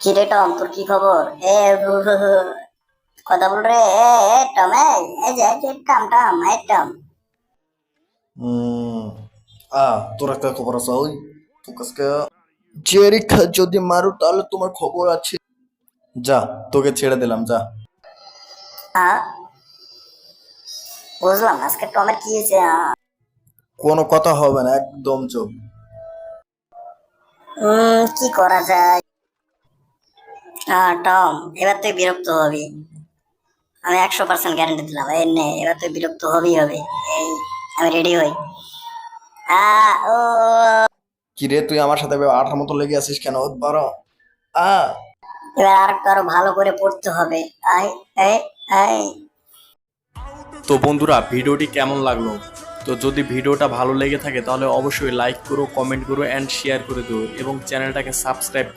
কি রে টম, তোর কি খবর? এ কথা বল রে। এ টম, এই যে টম টম, এই টম। হুম তোর একটা খবর আছে ওই ফোকাসকে জেরিক যদি মারো তাহলে তোমার খবর আছে। যা, তোকে ছেড়ে দিলাম, যা। হ্যাঁ, বুঝলাম না আজকে টমের কি হয়েছে। কোনো কথা হবে না, একদম চুপ। কি করা যায়? টম, এবার তুই বিরক্ত হবি। আমি 100% গ্যারান্টি দিলাম। এই নে, এবার তুই বিরক্ত হবেই হবে। এই, আমি রেডি হই। ও, কি রে, তুই আমার সাথে আঠার মতো লেগে আছিস কেন? বারো। আ এবার আর একটু আরো ভালো করে পড়তে হবে। আই, এই, এই। তো বন্ধুরা, ভিডিওটি কেমন লাগলো? তো যদি ভিডিওটা ভালো লেগে থাকে তাহলে অবশ্যই লাইক করো, কমেন্ট করো অ্যান্ড শেয়ার করে দিও এবং চ্যানেলটাকে সাবস্ক্রাইব